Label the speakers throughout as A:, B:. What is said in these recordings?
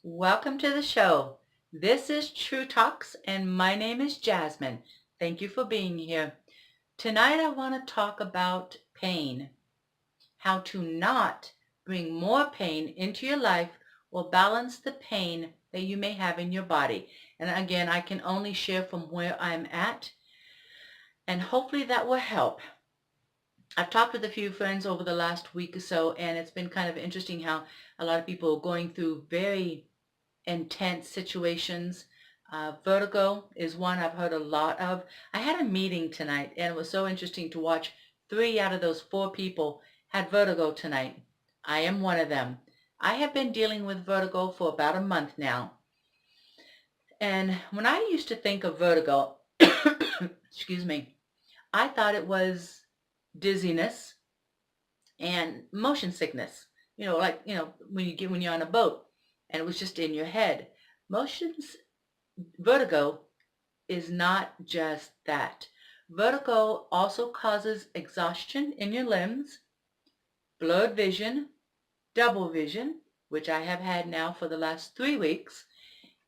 A: Welcome to the show. This is True Talks, and my name is Jasmine. Thank you for being here. Tonight, I want to talk about pain, how to not bring more pain into your life or balance the pain that you may have in your body. And again, I can only share from where I'm at, and hopefully that will help. I've talked with a few friends over the last week or so, and it's been kind of interesting how a lot of people are going through very intense situations. Vertigo is one I've heard a lot of. I had a meeting tonight, and it was so interesting to watch 3 out of those 4 people had vertigo tonight. I am one of them. I have been dealing with vertigo for about a month now. And when I used to think of vertigo, excuse me, I thought it was dizziness and motion sickness. When you're on a boat and it was just in your head. Motions Vertigo is not just that. Vertigo also causes exhaustion in your limbs, blurred vision, double vision, which I have had now for the last 3 weeks,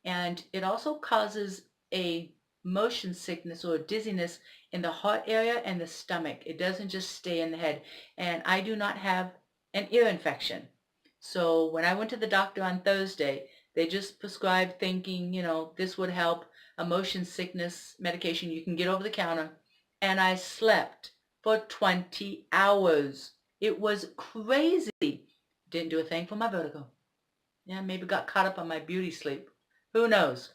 A: and it also causes a motion sickness or dizziness in the heart area and the stomach. It doesn't just stay in the head. And I do not have an ear infection. So when I went to the doctor on Thursday, they just prescribed thinking, this would help, a motion sickness medication you can get over the counter. And I slept for 20 hours. It was crazy. Didn't do a thing for my vertigo. Yeah, maybe got caught up on my beauty sleep. Who knows?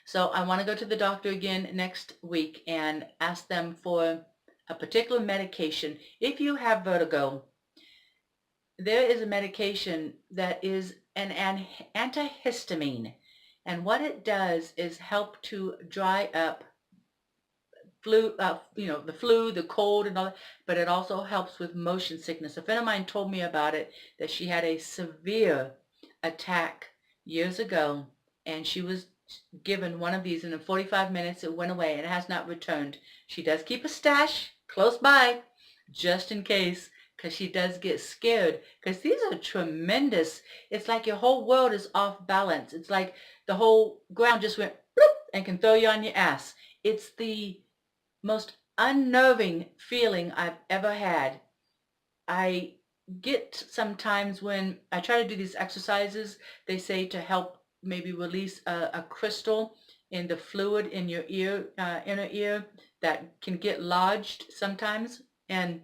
A: So I want to go to the doctor again next week and ask them for a particular medication. If you have vertigo, there is a medication that is an antihistamine. And what it does is help to dry up the flu, the cold and all that, but it also helps with motion sickness. A friend of mine told me about it, that she had a severe attack years ago, and she was given one of these, and in 45 minutes it went away and it has not returned. She does keep a stash close by just in case, because she does get scared, because these are tremendous. It's like your whole world is off balance. It's like the whole ground just went bloop and can throw you on your ass. It's the most unnerving feeling I've ever had. I get sometimes when I try to do these exercises, they say to help maybe release a crystal in the fluid in your ear, inner ear, that can get lodged sometimes. And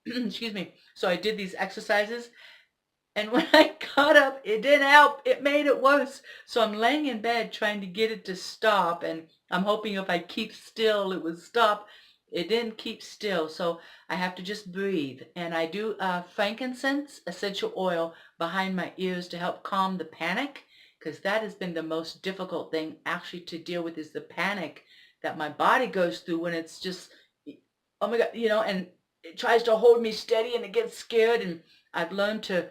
A: excuse me. So I did these exercises, and when I got up, it didn't help. It made it worse. So I'm laying in bed trying to get it to stop, and I'm hoping if I keep still, it would stop. It didn't keep still, so I have to just breathe. And I do frankincense essential oil behind my ears to help calm the panic, because that has been the most difficult thing actually to deal with, is the panic that my body goes through when it's just, oh my God, and it tries to hold me steady and it gets scared. And I've learned to,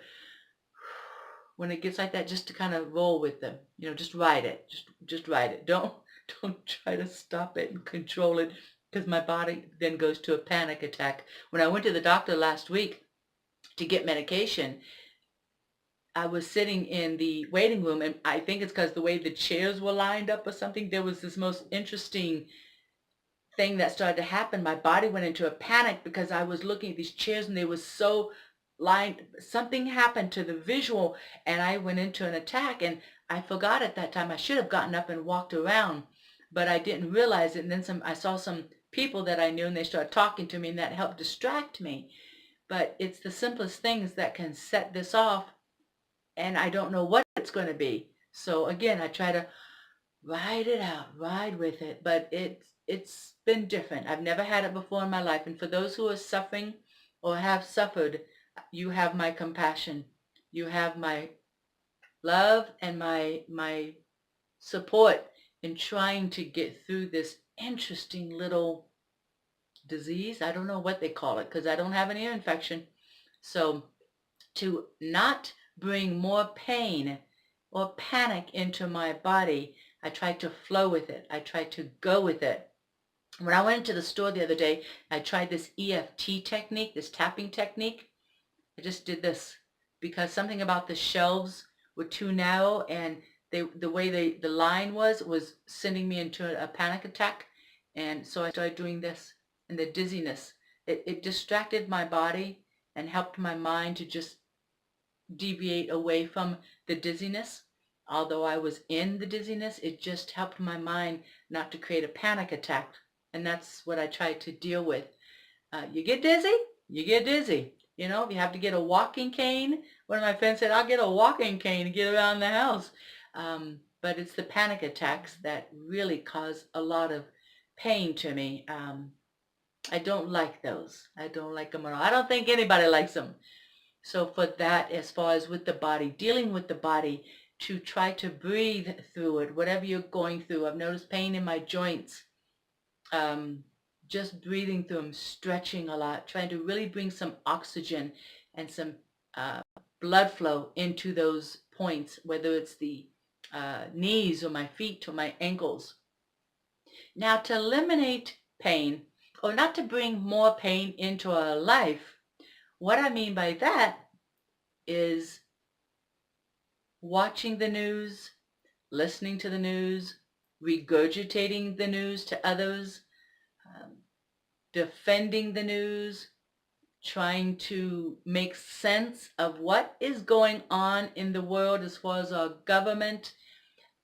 A: when it gets like that, just to kind of roll with them, just ride it, just ride it. Don't try to stop it and control it, because my body then goes to a panic attack. When I went to the doctor last week to get medication, I was sitting in the waiting room, and I think it's because the way the chairs were lined up or something, there was this most interesting thing that started to happen. My body went into a panic because I was looking at these chairs and they were so lined. Something happened to the visual, and I went into an attack, and I forgot at that time. I should have gotten up and walked around, but I didn't realize it. And then I saw some people that I knew, and they started talking to me, and that helped distract me. But it's the simplest things that can set this off, and I don't know what it's going to be. So again, I try to ride it out, ride with it, but it's been different. I've never had it before in my life. And for those who are suffering or have suffered, you have my compassion. You have my love and my support in trying to get through this interesting little disease. I don't know what they call it, because I don't have an ear infection. So to not bring more pain or panic into my body, I try to flow with it. I try to go with it. When I went into the store the other day, I tried this EFT technique, this tapping technique. I just did this because something about the shelves were too narrow, and the way the line was sending me into a panic attack. And so I started doing this, and the dizziness, it distracted my body and helped my mind to just deviate away from the dizziness. Although I was in the dizziness, it just helped my mind not to create a panic attack. And that's what I tried to deal with. You get dizzy, you get dizzy. You know, if you have to get a walking cane, one of my friends said, I'll get a walking cane to get around the house. But it's the panic attacks that really cause a lot of pain to me. I don't like those. I don't like them at all. I don't think anybody likes them. So for that, as far as with the body, dealing with the body, to try to breathe through it, whatever you're going through. I've noticed pain in my joints. Just breathing through them, stretching a lot, trying to really bring some oxygen and some blood flow into those points, whether it's the knees or my feet or my ankles. Now, to eliminate pain, or not to bring more pain into our life, what I mean by that is watching the news, listening to the news, regurgitating the news to others, defending the news, trying to make sense of what is going on in the world as far as our government.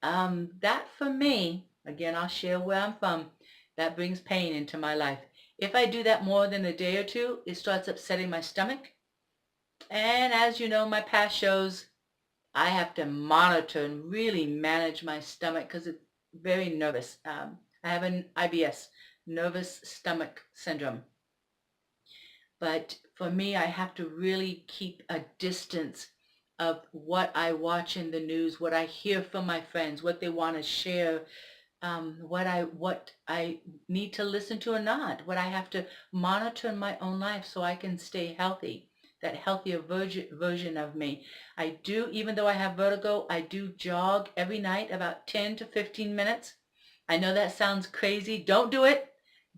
A: That for me, again, I'll share where I'm from, that brings pain into my life. If I do that more than a day or two, it starts upsetting my stomach. And as you know, my past shows, I have to monitor and really manage my stomach because it's very nervous. I have an IBS, nervous stomach syndrome. But for me, I have to really keep a distance of what I watch in the news, what I hear from my friends, what they want to share, what I need to listen to or not, what I have to monitor in my own life so I can stay healthy, that healthier version of me. I do, even though I have vertigo, I do jog every night about 10 to 15 minutes. I know that sounds crazy. Don't do it.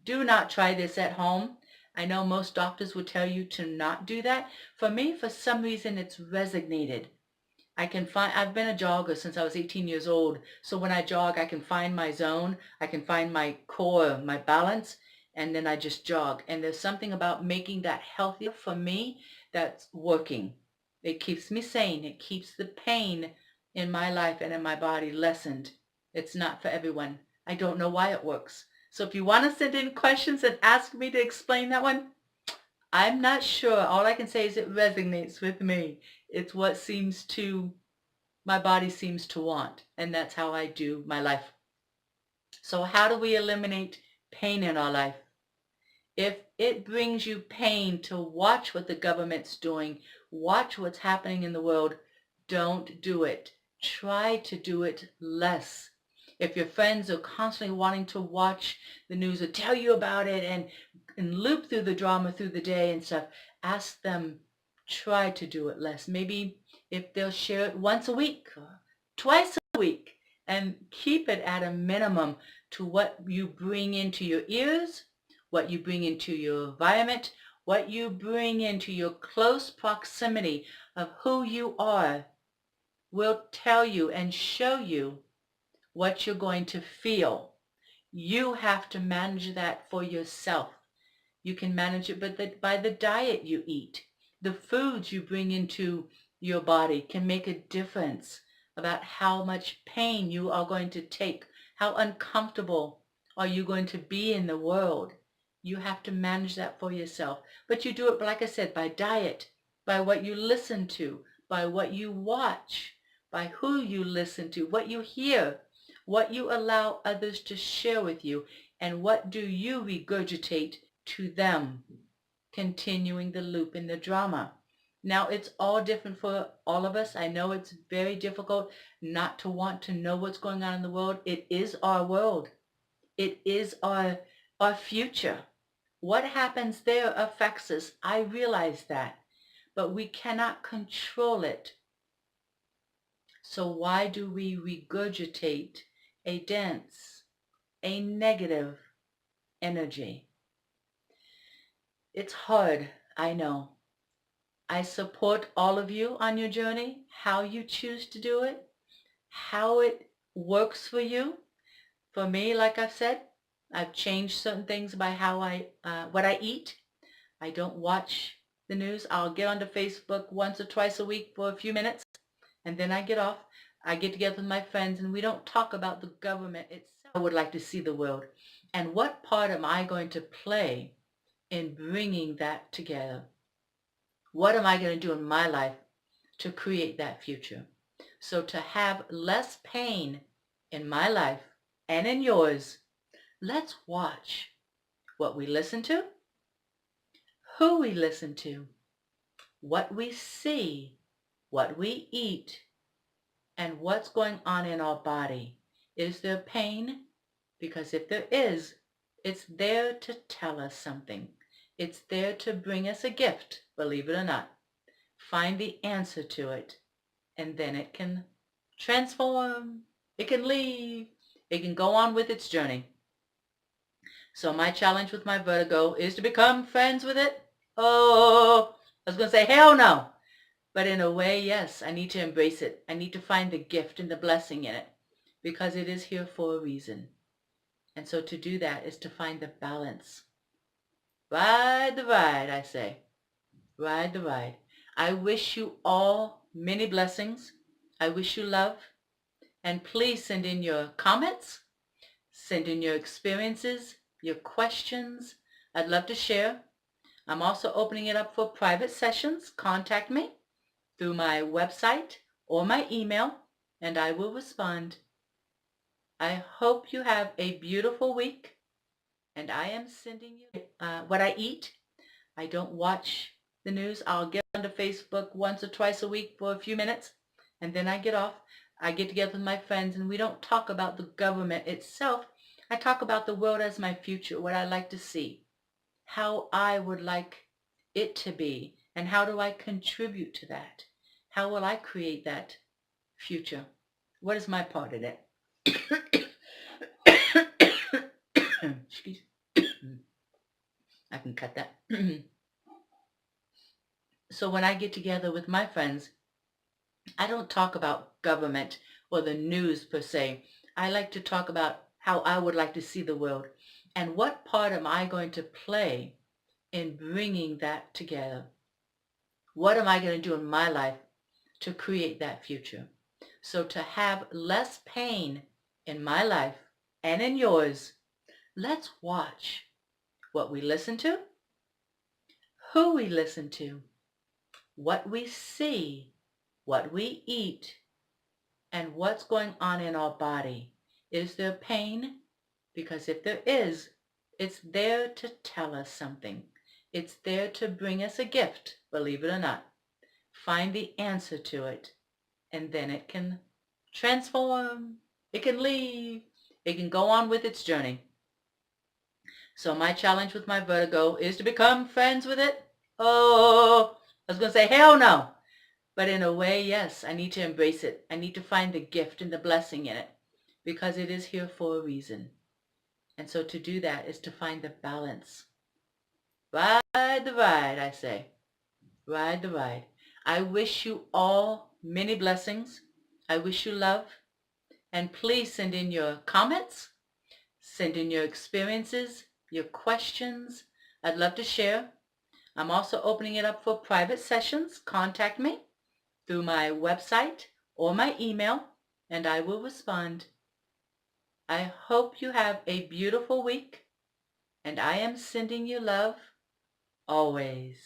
A: Do not try this at home. I know most doctors would tell you to not do that. For me, for some reason, it's resonated. I've been a jogger since I was 18 years old. So when I jog, I can find my zone. I can find my core, my balance, and then I just jog. And there's something about making that healthier for me that's working. It keeps me sane. It keeps the pain in my life and in my body lessened. It's not for everyone. I don't know why it works. So if you want to send in questions and ask me to explain that one, I'm not sure. All I can say is it resonates with me. It's what my body seems to want, and that's how I do my life. So how do we eliminate pain in our life? If it brings you pain to watch what the government's doing, watch what's happening in the world, don't do it. Try to do it less. If your friends are constantly wanting to watch the news or tell you about it and loop through the drama through the day and stuff, ask them, try to do it less. Maybe if they'll share it once a week or twice a week, and keep it at a minimum to what you bring into your ears, what you bring into your environment, what you bring into your close proximity of who you are will tell you and show you what you're going to feel. You have to manage that for yourself. You can manage it by the diet you eat. The foods you bring into your body can make a difference about how much pain you are going to take, how uncomfortable are you going to be in the world. You have to manage that for yourself. But you do it, like I said, by diet, by what you listen to, by what you watch, by who you listen to, what you hear, what you allow others to share with you, and what do you regurgitate to them, continuing the loop in the drama. Now, it's all different for all of us. I know it's very difficult not to want to know what's going on in the world. It is our world. It is our future. What happens there affects us. I realize that. But we cannot control it. So why do we regurgitate a dense, a negative energy? It's hard, I know. I support all of you on your journey, how you choose to do it, how it works for you. For me, like I've said, I've changed certain things by what I eat. I don't watch the news. I'll get onto Facebook once or twice a week for a few minutes, and then I get off. I get together with my friends, and we don't talk about the government itself. I would like to see the world. And what part am I going to play in bringing that together? What am I going to do in my life to create that future? So to have less pain in my life and in yours, let's watch what we listen to, who we listen to, what we see, what we eat, and what's going on in our body. Is there pain? Because if there is, it's there to tell us something. It's there to bring us a gift, believe it or not. Find the answer to it, and then it can transform, it can leave, it can go on with its journey. So my challenge with my vertigo is to become friends with it. Oh, I was going to say hell no. But in a way, yes, I need to embrace it. I need to find the gift and the blessing in it because it is here for a reason. And so to do that is to find the balance. Ride the ride, I say. Ride the ride. I wish you all many blessings. I wish you love. And please send in your comments. Send in your experiences, your questions. I'd love to share. I'm also opening it up for private sessions. Contact me through my website or my email, and I will respond. I hope you have a beautiful week, and I am sending you what I eat. I don't watch the news. I'll get onto Facebook once or twice a week for a few minutes, and then I get off. I get together with my friends, and we don't talk about the government itself. I talk about the world as my future, what I like to see, how I would like it to be, and how do I contribute to that? How will I create that future? What is my part in it? Excuse me. I can cut that. So when I get together with my friends, I don't talk about government or the news per se. I like to talk about how I would like to see the world and what part am I going to play in bringing that together. What am I going to do in my life to create that future? So to have less pain in my life and in yours, let's watch what we listen to, who we listen to, what we see, what we eat, and what's going on in our body. Is there pain? Because if there is, it's there to tell us something. It's there to bring us a gift, believe it or not. Find the answer to it, and then it can transform, it can leave, it can go on with its journey. So my challenge with my vertigo is to become friends with it. Oh, I was going to say hell no. But in a way, yes, I need to embrace it. I need to find the gift and the blessing in it because it is here for a reason. And so to do that is to find the balance. Ride the ride, I say. Ride the ride. I wish you all many blessings. I wish you love. And please send in your comments. Send in your experiences, your questions. I'd love to share. I'm also opening it up for private sessions. Contact me through my website or my email, and I will respond. I hope you have a beautiful week, and I am sending you love always.